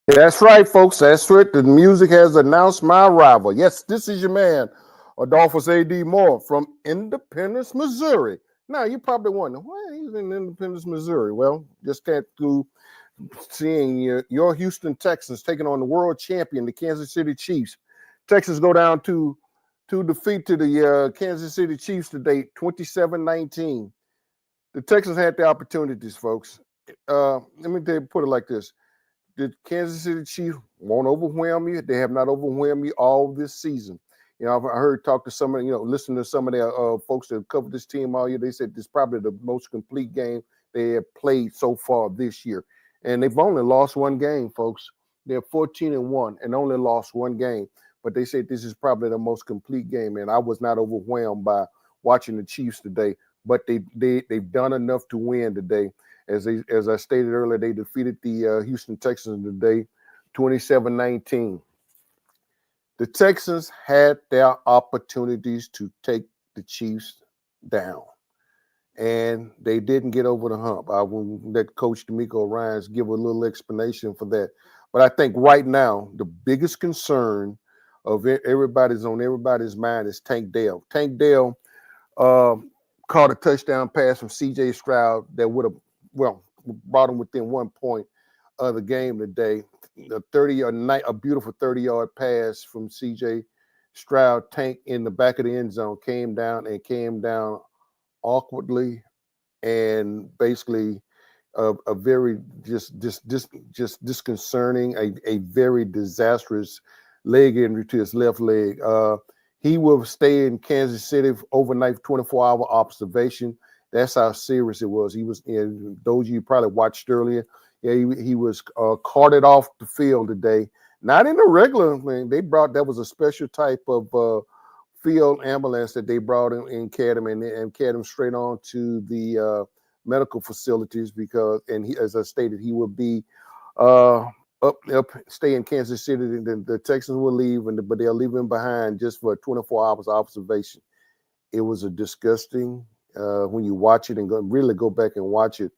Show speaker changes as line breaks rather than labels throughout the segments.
That's right, folks. That's right. The music has announced my arrival. Yes, this is your man, Adolphus A.D. Moore from Independence, Missouri. Now, you probably wonder, why he's in Independence, Missouri? Well, just got through seeing your Houston Texans taking on the world champion, the Kansas City Chiefs. Texans go down to defeat to the Kansas City Chiefs today, 27-19. The Texans had the opportunities, folks. Let me put it like this. The Kansas City Chiefs won't overwhelm you. They have not overwhelmed you all this season. I've heard talk to some of, listen to some of their folks that have covered this team all year. They said this is probably the most complete game they have played so far this year. And they've only lost one game, folks. They're 14-1 and only lost one game. But they said this is probably the most complete game. And I was not overwhelmed by watching the Chiefs today. But they've done enough to win today. As I stated earlier, they defeated the Houston Texans today, 27-19. The Texans had their opportunities to take the Chiefs down, and they didn't get over the hump. I will let Coach D'Amico Ryans give a little explanation for that. But I think right now, the biggest concern of everybody's mind is Tank Dell. Tank Dell caught a touchdown pass from C.J. Stroud that would have, brought him within 1 point of the game today. A beautiful 30-yard pass from C.J. Stroud. Tank in the back of the end zone came down awkwardly, and basically a very just disconcerting, a very disastrous leg injury to his left leg. He will stay in Kansas City overnight, 24-hour observation. That's how serious it was. He was in, those of you probably watched earlier. Yeah, he was carted off the field today. Not in a regular thing. That was a special type of field ambulance that they brought in and carried him straight on to the medical facilities because, as I stated, he would be stay in Kansas City. The Texans will leave, but they'll leave him behind just for 24 hours observation. It was a disgusting. When you watch it and really go back and watch it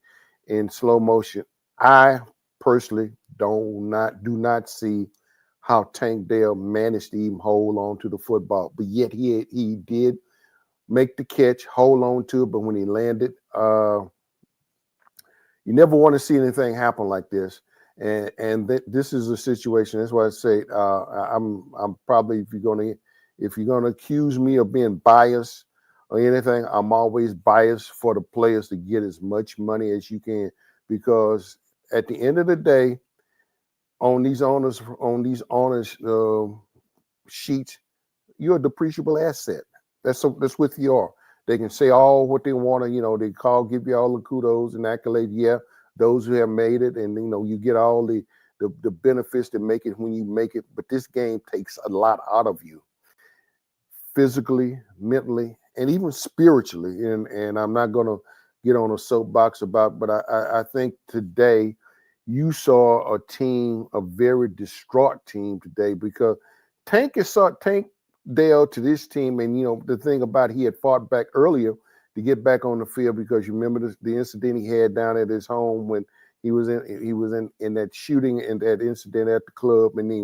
in slow motion, I personally do not see how Tank Dell managed to even hold on to the football. But yet he did make the catch, hold on to it. But when he landed, you never want to see anything happen like this. And this is a situation. That's why I say I'm probably if you're gonna accuse me of being biased or anything, I'm always biased for the players to get as much money as you can, because at the end of the day, on these owners sheets, you're a depreciable asset. That's what you are. They can say all what they want to, they give you all the kudos and accolades. Yeah, those who have made it, and you get all the benefits that make it when you make it. But this game takes a lot out of you, physically, mentally, and even spiritually. And I'm not going to get on a soapbox but I think today you saw a very distraught team today, because Tank Dell to this team. And, the thing about he had fought back earlier to get back on the field, because you remember the incident he had down at his home when he was in that shooting and that incident at the club, and he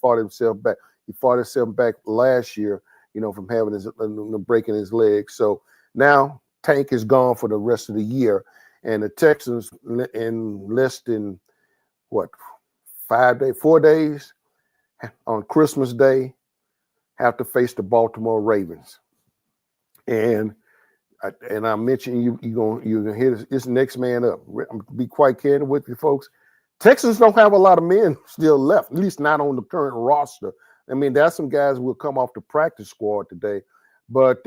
fought himself back. He fought himself back last year, from having breaking his leg. So now Tank is gone for the rest of the year, and the Texans in less than 4 days on Christmas Day have to face the Baltimore Ravens. And I mentioned you're gonna hit this next man up. I'm gonna be quite candid with you folks. Texans don't have a lot of men still left, at least not on the current roster. I mean, there's some guys who will come off the practice squad today, but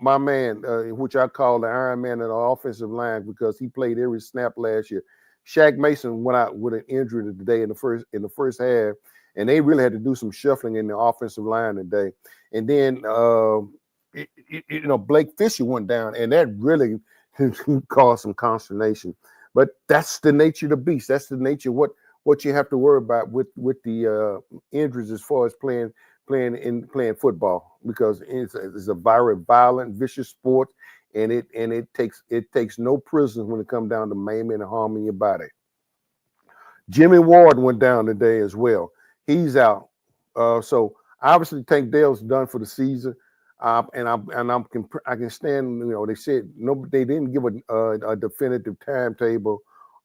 my man, which I call the Iron Man of the offensive line, because he played every snap last year. Shaq Mason went out with an injury today in the first half, and they really had to do some shuffling in the offensive line today. And then Blake Fisher went down, and that really caused some consternation. But that's the nature of the beast. That's the nature of what you have to worry about with the injuries as far as playing football, because it's a very violent, vicious sport, and it takes no prisoners when it comes down to maiming and harming your body. Jimmy Ward went down today as well. He's out. So obviously Tank Dell's done for the season. I can stand. They said no, they didn't give a definitive timetable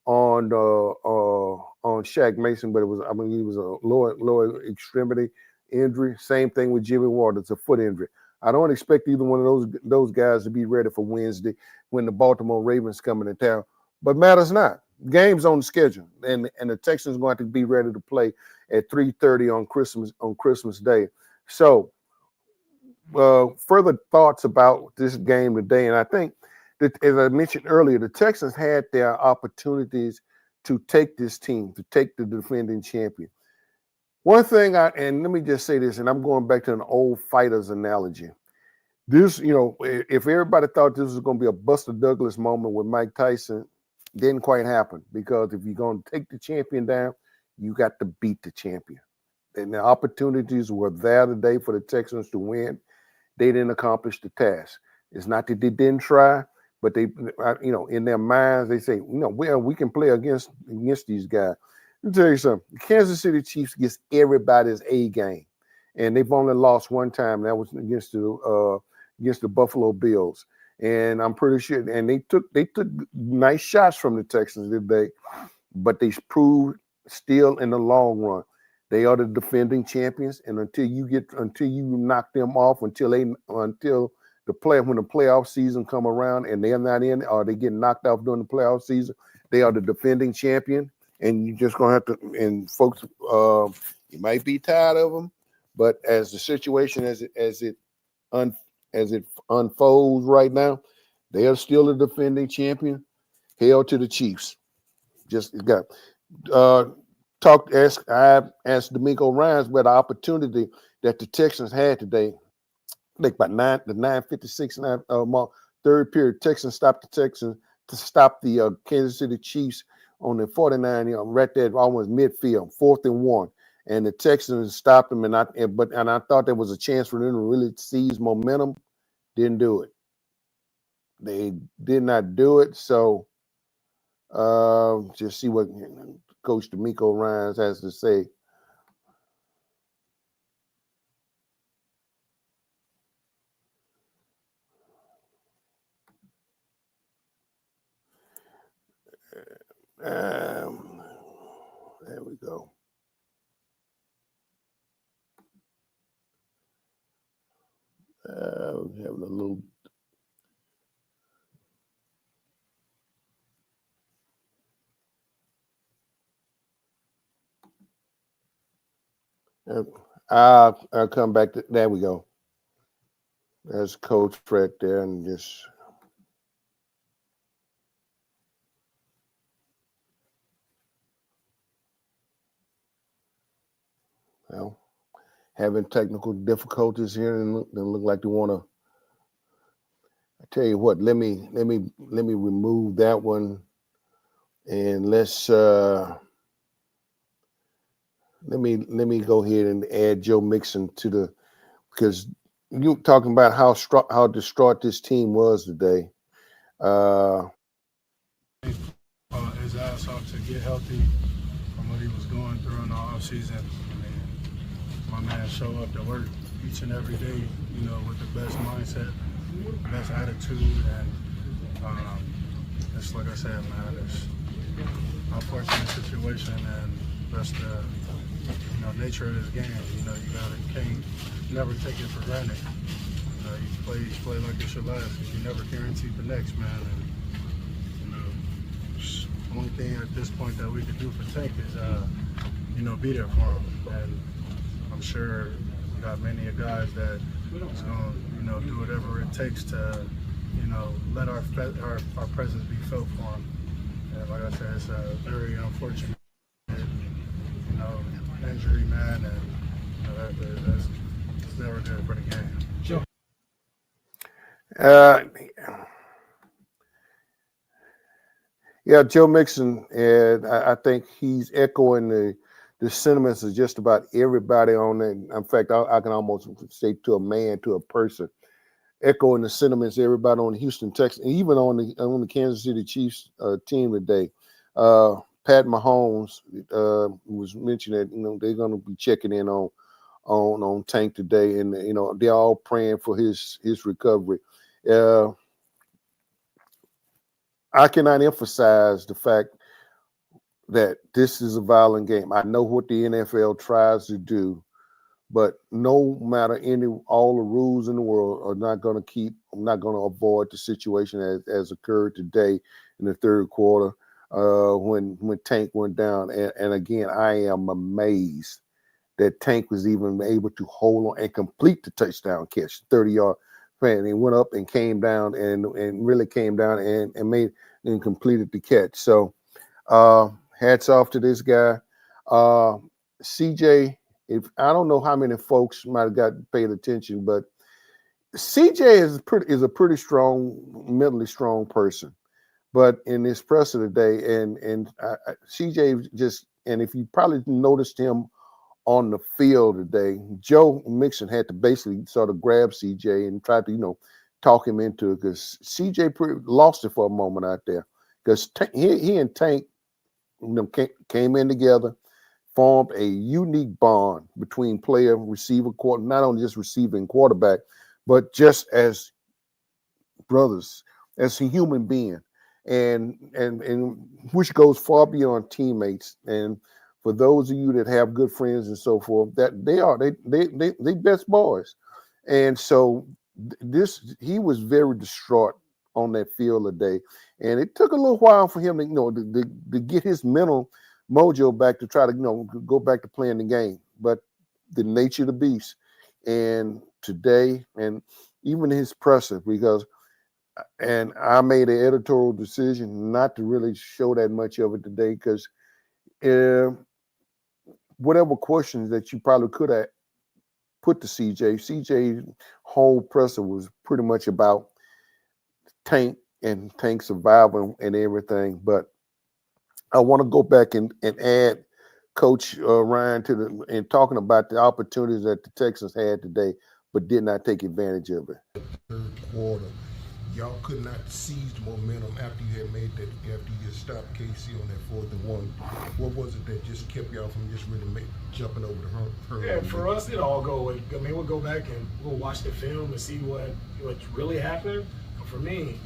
on Shaq Mason, but he was a lower extremity injury. Same thing with Jimmy Ward. It's a foot injury. I don't expect either one of those guys to be ready for Wednesday when the Baltimore Ravens come into town. But matters not. Games on the schedule, and the Texans are going to be ready to play at 3:30 on Christmas Day. So, further thoughts about this game today, and I think that, as I mentioned earlier, the Texans had their opportunities to take this team, to take the defending champion. One thing, and let me just say this, and I'm going back to an old fighters analogy. This, if everybody thought this was going to be a Buster Douglas moment with Mike Tyson, didn't quite happen, because if you're going to take the champion down, you got to beat the champion. And the opportunities were there today for the Texans to win. They didn't accomplish the task. It's not that they didn't try, but they, in their minds, they say, well, we can play against these guys. Let me tell you something. The Kansas City Chiefs gets everybody's A game, and they've only lost one time. That was against the Buffalo Bills. And I'm pretty sure, and they took nice shots from the Texans today, but they proved still in the long run they are the defending champions. And until you knock them off, when the playoff season come around and they're not in, or they get knocked off during the playoff season, they are the defending champion. And you're just gonna have to. And folks, you might be tired of them, but as the situation as it unfolds right now, they are still a defending champion. Hail to the Chiefs. Just got I asked D'Amico Ryans about the opportunity that the Texans had today. Like by the 9:56 mark, third period, Texans stopped the Kansas City Chiefs on the 49, right there, almost midfield, 4th and 1. And the Texans stopped them, and I thought there was a chance for them to really seize momentum. Didn't do it. They did not do it. So just see what Coach D'Amico Ryans has to say. There we go. Having a little. I'll come back to. There we go. There's Coach right there, and just. Well, having technical difficulties here, and look like they want to. I tell you what, let me remove that one, and let's let me go ahead and add Joe Mixon to because you talking about how distraught this team was today.
His ass off to get healthy from what he was going through in the offseason. My man show up to work each and every day, with the best mindset, best attitude, and it's like I said, man, it's an unfortunate situation, and that's the nature of this game. You can't never take it for granted. You play like it's your last, because you never guaranteed the next, man. And, the only thing at this point that we could do for Tank is be there for him. And I'm sure we got many of guys that is going to do whatever it takes to let our presence be felt for him. And like I said, it's a very unfortunate injury, man, and that's never good for the game.
Sure.
Yeah, Joe Mixon, and I think he's echoing the sentiments of just about everybody on it. In fact, I can almost say to a man, to a person, echoing the sentiments of everybody on the Houston Texans, even on the Kansas City Chiefs team today. Pat Mahomes was mentioning that they're going to be checking in on Tank today, and they're all praying for his recovery. I cannot emphasize the fact that this is a violent game. I know what the NFL tries to do, but no matter all the rules in the world are not going to avoid the situation as occurred today in the third quarter when Tank went down. And again, I am amazed that Tank was even able to hold on and complete the touchdown catch, 30-yard. And he went up and came down and really came down and made and completed the catch. So hats off to this guy. CJ, if I don't know how many folks might have got paid attention, but CJ is a pretty strong, mentally strong person. But in this presser today, and CJ just, and if you probably noticed him on the field today, Joe Mixon had to basically sort of grab CJ and try to, talk him into it, because CJ lost it for a moment out there, because he and Tank, came in together, formed a unique bond between player, receiver, not only just receiver and quarterback, but just as brothers, as a human being, and which goes far beyond teammates. And for those of you that have good friends and so forth, that they best boys. And so he was very distraught on that field today, and it took a little while for him to get his mental mojo back to try to go back to playing the game. But the nature of the beast, and today, and even his presser, and I made an editorial decision not to really show that much of it today, because whatever questions that you probably could have put to CJ's whole presser was pretty much about Tank and Tank survival and everything. But I want to go back and add Coach Ryan and talking about the opportunities that the Texans had today, but did not take advantage of it.
Third quarter, y'all could not seize the momentum after you had stopped KC on that 4th and 1. What was it that just kept y'all from just really jumping over the hurdle?
Yeah, for us, it all go. I mean, we'll go back and we'll watch the film and see what really happened. But for me,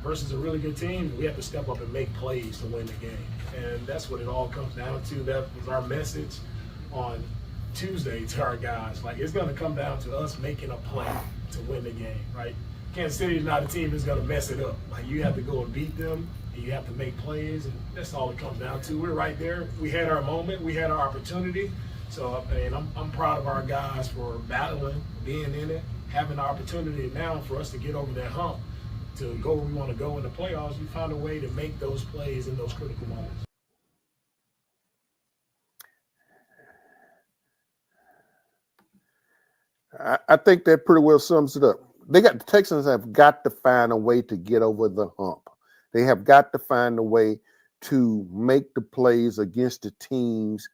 versus a really good team, we have to step up and make plays to win the game. And that's what it all comes down to. That was our message on Tuesday to our guys. It's going to come down to us making a play to win the game, right? Kansas City is not a team that's going to mess it up. You have to go and beat them, and you have to make plays, and that's all it comes down to. We're right there. We had our moment. We had our opportunity. So, I'm proud of our guys for battling, being in it, having the opportunity now for us to get over that hump, to go where we want to go in the playoffs. You find a way to make those plays in those critical moments.
I think that pretty well sums it up. The Texans have got to find a way to get over the hump. They have got to find a way to make the plays against the teams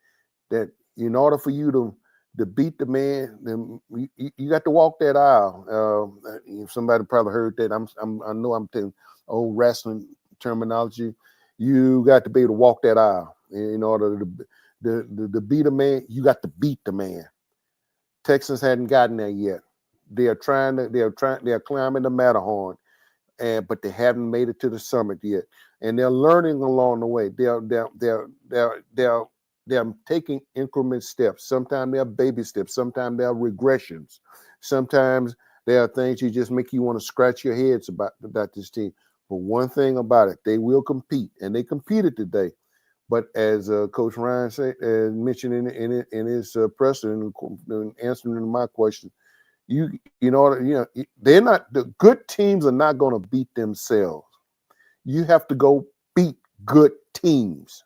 that, in order for you to beat the man, then you got to walk that aisle. Somebody probably heard that. I know I'm telling old wrestling terminology. You got to be able to walk that aisle in order to beat a man. You got to beat the man. Texans hadn't gotten there yet. They are climbing the Matterhorn, but they haven't made it to the summit yet. And they're learning along the way. They're taking increment steps. Sometimes they're baby steps. Sometimes they're regressions. Sometimes there are things you just make you want to scratch your heads about this team. But one thing about it, they will compete, and they competed today. But as Coach Ryan mentioned in his presser and answering to my question, they're not, the good teams are not going to beat themselves. You have to go beat good teams.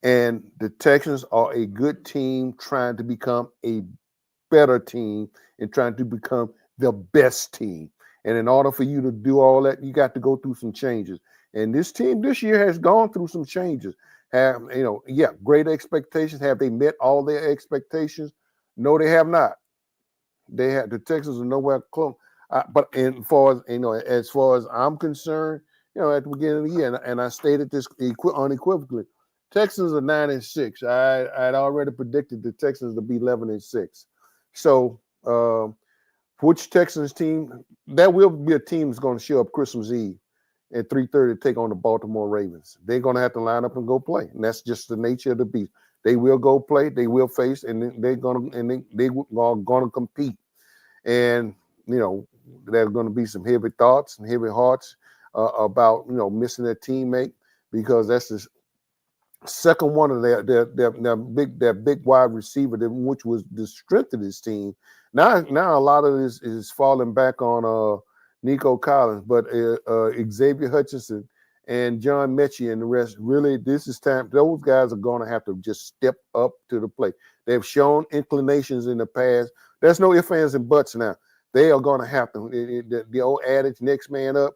And the Texans are a good team trying to become a better team and trying to become the best team. And in order for you to do all that, you got to go through some changes. And this team this year has gone through some changes. Great expectations. Have they met all their expectations? No, they have not. The Texans are nowhere close. But as far as I'm concerned, at the beginning of the year, and I stated this unequivocally, Texans are 9-6. I'd already predicted the Texans to be 11-6. So, which Texans team? That will be a team that's going to show up Christmas Eve at 3:30 to take on the Baltimore Ravens. They're going to have to line up and go play, and that's just the nature of the beast. They will go play. They will face, and they're going to they are going to compete. And there's going to be some heavy thoughts and heavy hearts about missing their teammate, because that's the second one of their big wide receiver, which was the strength of this team. Now a lot of this is falling back on Nico Collins, but Xavier Hutchinson and John Mechie and the rest. Really, this is time. Those guys are going to have to just step up to the plate. They've shown inclinations in the past. There's no ifs, ands, and buts now. They are going to have to. The old adage, next man up.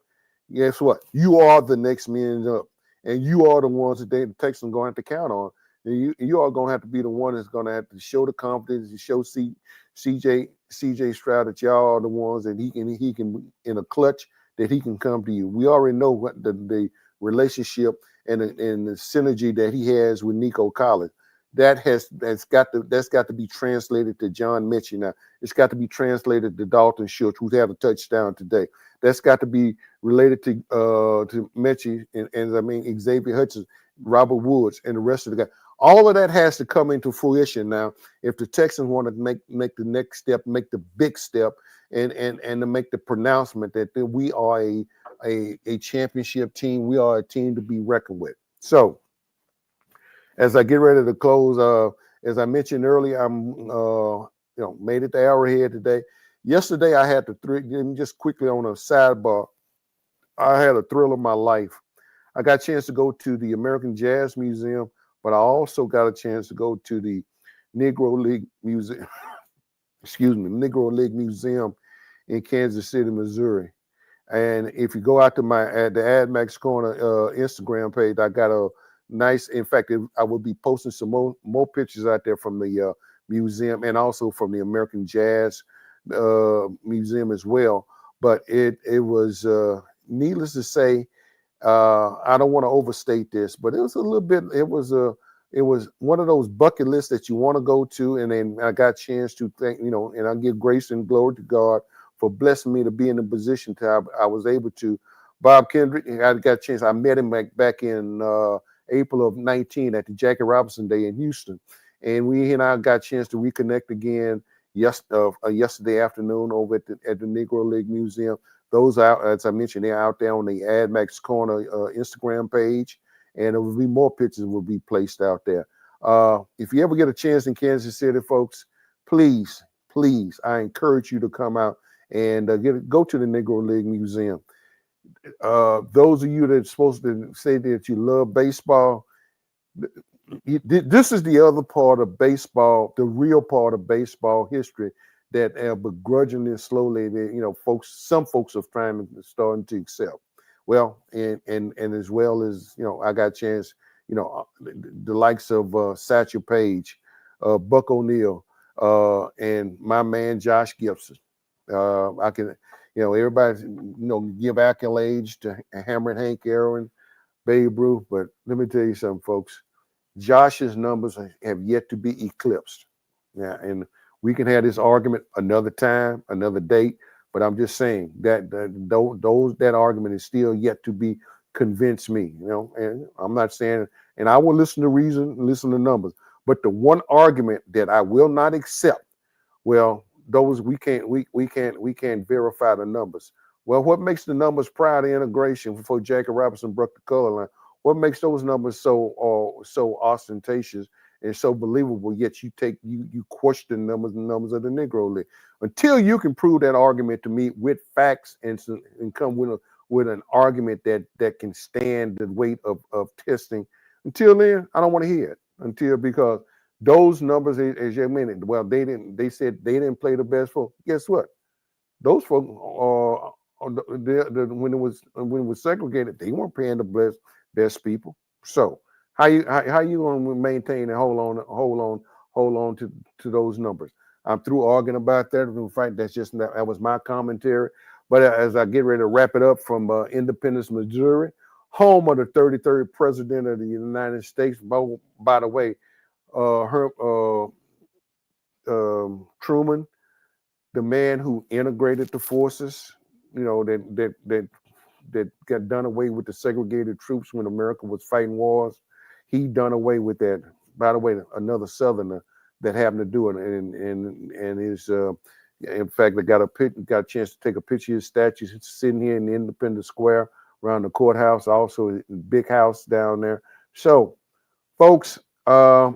Guess what? You are the next man up. And you are the ones that the Texans are going to have to count on. And you are going to have to be the one that's going to have to show the confidence, to show CJ Stroud that y'all are the ones that he can in a clutch that he can come to you. We already know what the relationship and the synergy that he has with Nico Collins. That's got to be translated to John Mechie now. It's got to be translated to Dalton Schultz, who's had a touchdown today. That's got to be related to Mechie and Xavier Hutchinson, Robert Woods, and the rest of the guys. All of that has to come into fruition now if the Texans want to make the next step, make the big step, and to make the pronouncement that we are a championship team. We are a team to be reckoned with. So, as I get ready to close, as I mentioned earlier, I'm made it to Arrowhead today. Yesterday, I had just quickly on a sidebar, I had a thrill of my life. I got a chance to go to the American Jazz Museum, but I also got a chance to go to the Negro League Museum. Negro League Museum in Kansas City, Missouri. And if you go out to the AdMax Corner Instagram page, I got a nice. In fact, I will be posting some more pictures out there from the museum and also from the American Jazz Museum as well. But it was needless to say, I don't want to overstate this, but it was a little bit. It was one of those bucket lists that you want to go to, and then I got a chance to thank and I give grace and glory to God for blessing me to be in the position I was able to. Bob Kendrick, I got a chance. I met him back in April of 19 at the Jackie Robinson Day in Houston, and he and I got a chance to reconnect again yesterday afternoon over at the Negro League Museum. Those out, as I mentioned, they're out there on the AdMax Corner Instagram page, and there will be more pictures will be placed out there. If you ever get a chance in Kansas City, folks, please, I encourage you to come out and go to the Negro League Museum. Those of you that are supposed to say that you love baseball, this is the other part of baseball, the real part of baseball history that begrudgingly and slowly, some folks are starting to accept. Well, and as well as I got a chance, the likes of Satchel Paige, Buck O'Neill, and my man Josh Gibson. I can, everybody, give accolades to Hammer and Hank Aaron, Babe Ruth, but let me tell you something, folks. Josh's numbers have yet to be eclipsed. Yeah, and we can have this argument another time, another date, but I'm just saying that argument is still yet to be convinced me. And I'm not saying, and I will listen to reason, listen to numbers, but the one argument that I will not accept, well, those we can't verify the numbers. Well, what makes the numbers prior to integration before Jackie Robinson broke the color line? What makes those numbers so ostentatious and so believable? Yet you question the numbers of the Negro League until you can prove that argument to me with facts and come with an argument that can stand the weight of testing. Until then, I don't want to hear it. Because those numbers, as you mentioned, well, they said they didn't play the best folk. Guess what? Those folks when it was segregated, they weren't paying the best people. So how you going to maintain and hold on to those numbers? I'm through arguing about that. In fact, that was my commentary. But as I get ready to wrap it up from Independence, Missouri, home of the 33rd president of the United States. By the way, Truman, the man who integrated the forces, that got done away with the segregated troops when America was fighting wars. He done away with that. By the way, another Southerner that happened to do it, and his in fact, I got a chance to take a picture of his statue sitting here in the Independence Square around the courthouse, also a big house down there. So, folks, the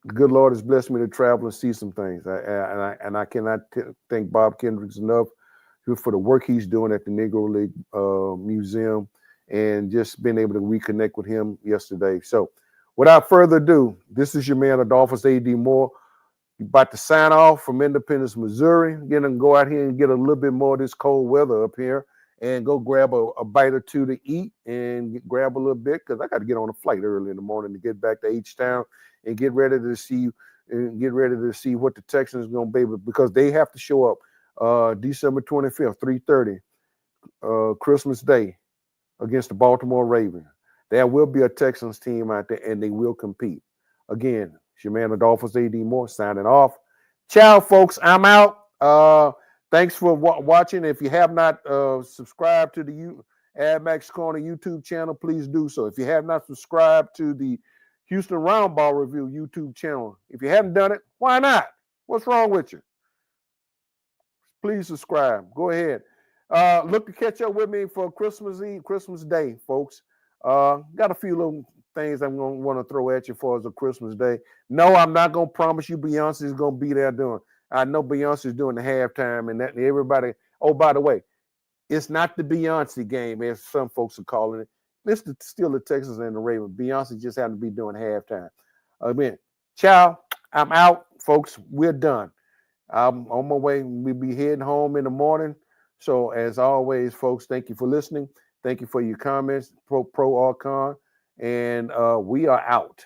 good Lord has blessed me to travel and see some things, and I cannot thank Bob Kendricks enough for the work he's doing at the Negro League Museum, and just being able to reconnect with him yesterday. So, without further ado, this is your man Adolphus A.D. Moore. You're about to sign off from Independence, Missouri. Gonna go out here and get a little bit more of this cold weather up here, and go grab a bite or two to eat, and grab a little bit, because I got to get on a flight early in the morning to get back to H-Town and get ready to see what the Texans are gonna be, because they have to show up December 25th, 3:30, Christmas Day, against the Baltimore Ravens. There will be a Texans team out there, and they will compete. Again, it's your man Adolphus A.D. Moore signing off. Ciao, folks. I'm out. Thanks for watching. If you have not subscribed to the AdMax Corner YouTube channel, please do so. If you have not subscribed to the Houston Roundball Review YouTube channel, if you haven't done it, why not? What's wrong with you? Please subscribe. Go ahead. Look to catch up with me for Christmas Eve, Christmas Day, folks. Got a few little things I'm going to want to throw at you for as a Christmas Day. No, I'm not going to promise you Beyonce is going to be there doing. I know Beyonce is doing the halftime, and that everybody. Oh, by the way, it's not the Beyonce game, as some folks are calling it. It's still the Texans and the Ravens. Beyonce just happened to be doing halftime. Again, ciao. I'm out, folks. We're done. I'm on my way. We'll be heading home in the morning. So, as always, folks, thank you for listening. Thank you for your comments, pro or con. And we are out.